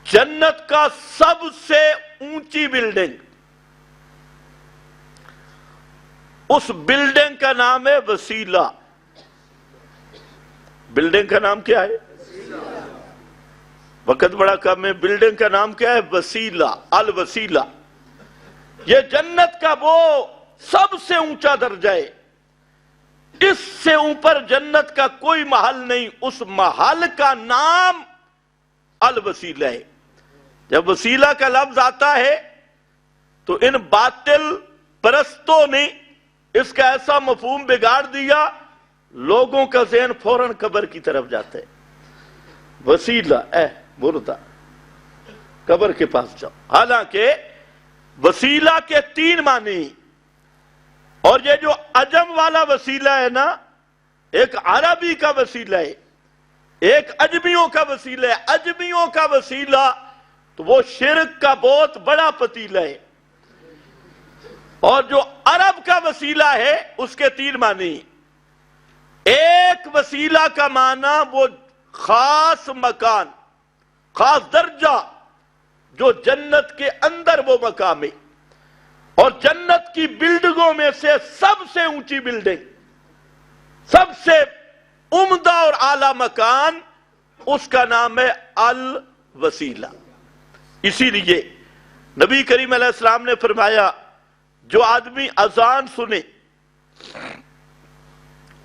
جنت کا سب سے اونچی بلڈنگ، اس بلڈنگ کا نام ہے وسیلہ۔ بلڈنگ کا نام کیا ہے؟ وقت بڑا کم ہے، بلڈنگ کا نام کیا ہے؟ وسیلہ، الوسیلہ۔ یہ جنت کا وہ سب سے اونچا درجہ ہے، اس سے اوپر جنت کا کوئی محل نہیں، اس محل کا نام الوسیلہ ہے۔ جب وسیلہ کا لفظ آتا ہے تو ان باطل پرستوں نے اس کا ایسا مفہوم بگاڑ دیا، لوگوں کا ذہن فوراً قبر کی طرف جاتا ہے۔ وسیلہ مردہ، قبر کے پاس جاؤ۔ حالانکہ وسیلہ کے 3 معنی، اور یہ جو عجم والا وسیلہ ہے نا، ایک عربی کا وسیلہ ہے، ایک اجمیوں کا وسیلہ ہے۔ اجمیوں کا وسیلہ تو وہ شرک کا بہت بڑا پتیلہ ہے، اور جو عرب کا وسیلہ ہے اس کے 3 معنی۔ ایک وسیلہ کا معنی وہ خاص مکان، خاص درجہ جو جنت کے اندر وہ مقام ہے، اور جنت کی بلڈنگوں میں سے سب سے اونچی بلڈنگ، سب سے عمدہ اور اعلی مکان، اس کا نام ہے الوسیلہ۔ اسی لیے نبی کریم علیہ السلام نے فرمایا جو آدمی اذان سنے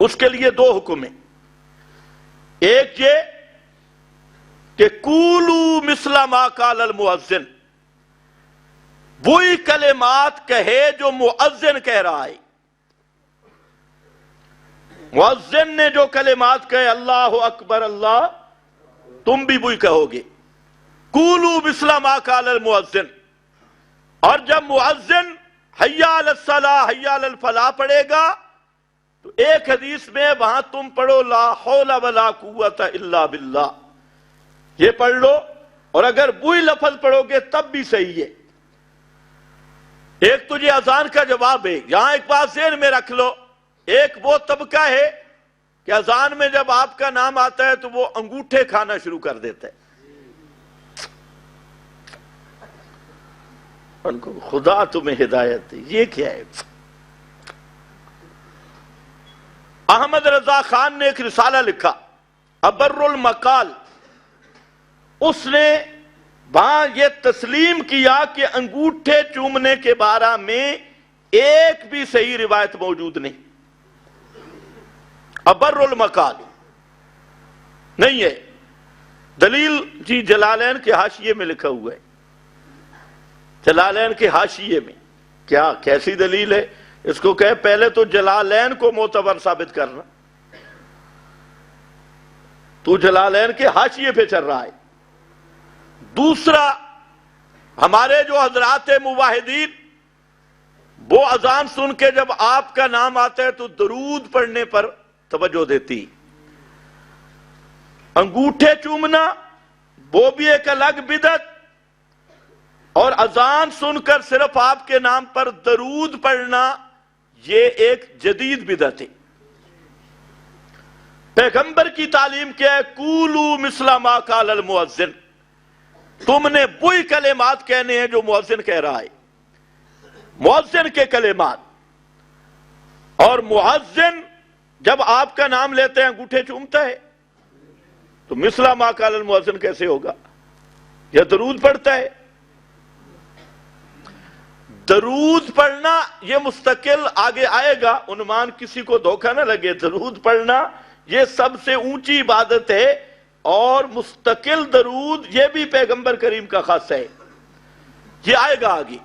اس کے لیے 2 حکم ہیں۔ ایک یہ کہ قولوا مثل ما قال المؤذن، وہی کلمات کہے جو مؤذن کہہ رہا ہے۔ مؤذن نے جو کلمات کہے اللہ اکبر اللہ، تم بھی وہی کہو گے۔ قولوا مثل ما قال المؤذن۔ اور جب مؤذن حی علی الصلاۃ حی علی الفلاح پڑھے گا تو ایک حدیث میں وہاں تم پڑھو لا حول ولا قوت الا باللہ، یہ پڑھ لو، اور اگر وہی لفظ پڑھو گے تب بھی صحیح ہے۔ ایک تو یہ اذان کا جواب ہے۔ یہاں ایک بات ذہن میں رکھ لو، ایک وہ طبقہ ہے کہ اذان میں جب آپ کا نام آتا ہے تو وہ انگوٹھے کھانا شروع کر دیتا ہے۔ ان کو خدا تمہیں ہدایت دے، یہ کیا ہے؟ احمد رضا خان نے ایک رسالہ لکھا ابر المقال، اس نے وہاں یہ تسلیم کیا کہ انگوٹھے چومنے کے بارے میں ایک بھی صحیح روایت موجود نہیں۔ ابر المقال نہیں ہے، دلیل جی جلالین کے حاشیے میں لکھا ہوا ہے۔ جلالین کے حاشیے میں کیا کیسی دلیل ہے؟ اس کو کہے پہلے تو جلالین کو معتبر ثابت کرنا، تو جلالین کے حاشیے پہ چل رہا ہے۔ دوسرا، ہمارے جو حضرات موحدین وہ اذان سن کے جب آپ کا نام آتا ہے تو درود پڑھنے پر توجہ دیتی۔ انگوٹھے چومنا وہ بھی ایک الگ بدعت، اور اذان سن کر صرف آپ کے نام پر درود پڑھنا یہ ایک جدید بدعت ہے۔ پیغمبر کی تعلیم کیا ہے؟ قولوا مثل ما قال المؤذن، تم نے وہی کلمات کہنے ہیں جو مؤذن کہہ رہا ہے، مؤذن کے کلمات۔ اور مؤذن جب آپ کا نام لیتے ہیں انگوٹھے چومتا ہے تو مثل ما قال المؤذن کیسے ہوگا؟ یا درود پڑھتا ہے؟ درود پڑھنا یہ مستقل آگے آئے گا، عنوان کسی کو دھوکہ نہ لگے۔ درود پڑھنا یہ سب سے اونچی عبادت ہے، اور مستقل درود یہ بھی پیغمبر کریم کا خاصہ ہے، یہ آئے گا آگے۔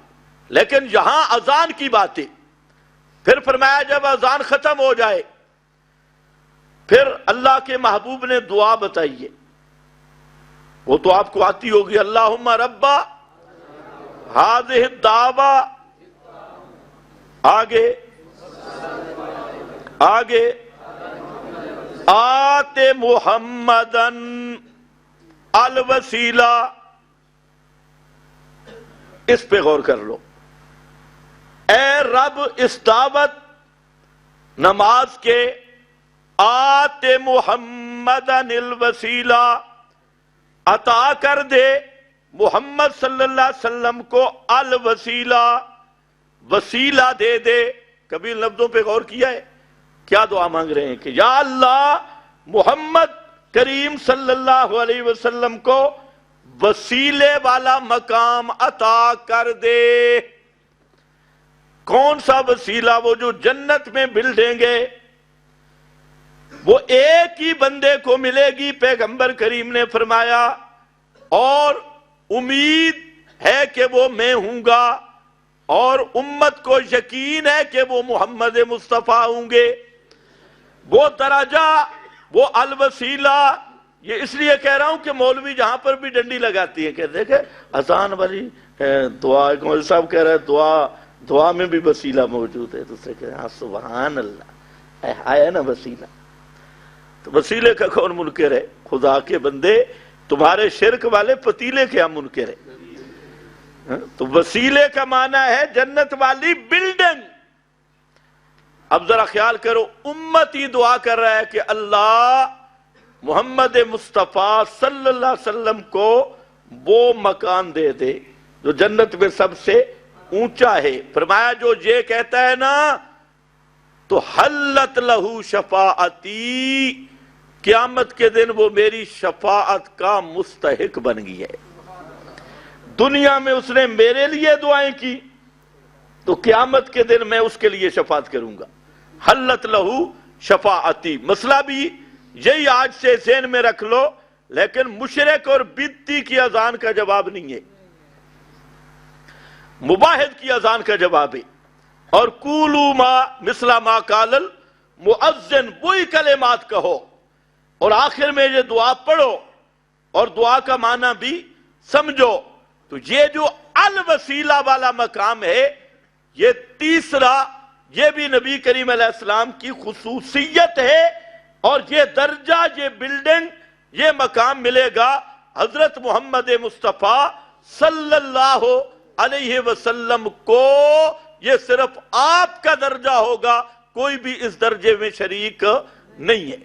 لیکن یہاں اذان کی بات ہے۔ پھر فرمایا جب اذان ختم ہو جائے پھر اللہ کے محبوب نے دعا بتائی ہے، وہ تو آپ کو آتی ہوگی، اللہم رب ہذہ الدعوہ، آگے آت محمدن الوسیلہ، اس پہ غور کر لو۔ اے رب اس دعوت نماز کے آت محمدن الوسیلہ، عطا کر دے محمد صلی اللہ علیہ وسلم کو الوسیلہ وسیلہ دے دے. کبھی ان لفظوں پہ غور کیا ہے؟ کیا دعا مانگ رہے ہیں کہ یا اللہ محمد کریم صلی اللہ علیہ وسلم کو وسیلے والا مقام عطا کر دے. کون سا وسیلہ؟ وہ جو جنت میں بلڈیں گے وہ ایک ہی بندے کو ملے گی. پیغمبر کریم نے فرمایا اور امید ہے کہ وہ میں ہوں گا اور امت کو یقین ہے کہ وہ محمد مصطفیٰ ہوں گے. وہ درجہ، وہ الوسیلہ. یہ اس لیے کہہ رہا ہوں کہ مولوی جہاں پر بھی ڈنڈی لگاتی ہے کہ دیکھیں اذان والی دعا، مولوی صاحب کہہ رہے ہیں دعا میں بھی وسیلہ موجود ہے. دوسرے کہہ رہے ہیں ہاں سبحان اللہ، آیا نا وسیلہ. تو وسیلے کا کون منکر ہے؟ خدا کے بندے، تمہارے شرک والے پتیلے کے ہم منکر ہیں. تو وسیلے کا معنی ہے جنت والی بلڈنگ. اب ذرا خیال کرو، امتی دعا کر رہا ہے کہ اللہ محمد مصطفیٰ صلی اللہ علیہ وسلم کو وہ مکان دے دے جو جنت میں سب سے اونچا ہے. فرمایا جو یہ کہتا ہے نا تو حلت لہو شفاعتی، قیامت کے دن وہ میری شفاعت کا مستحق بن گئی ہے. دنیا میں اس نے میرے لیے دعائیں کی تو قیامت کے دن میں اس کے لیے شفاعت کروں گا. حلت لہو شفاعتی. مسئلہ بھی یہی آج سے ذہن میں رکھ لو، لیکن مشرک اور بدعتی کی اذان کا جواب نہیں ہے، مباحد کی اذان کا جواب ہے. اور قولوا ما مثل ما قال المؤذن، وہی کلمات کہو اور آخر میں یہ دعا پڑھو اور دعا کا معنی بھی سمجھو. تو یہ جو الوسیلہ والا مقام ہے، یہ تیسرا، یہ بھی نبی کریم علیہ السلام کی خصوصیت ہے. اور یہ درجہ، یہ بلڈنگ، یہ مقام ملے گا حضرت محمد مصطفیٰ صلی اللہ علیہ وسلم کو. یہ صرف آپ کا درجہ ہوگا، کوئی بھی اس درجے میں شریک نہیں ہے.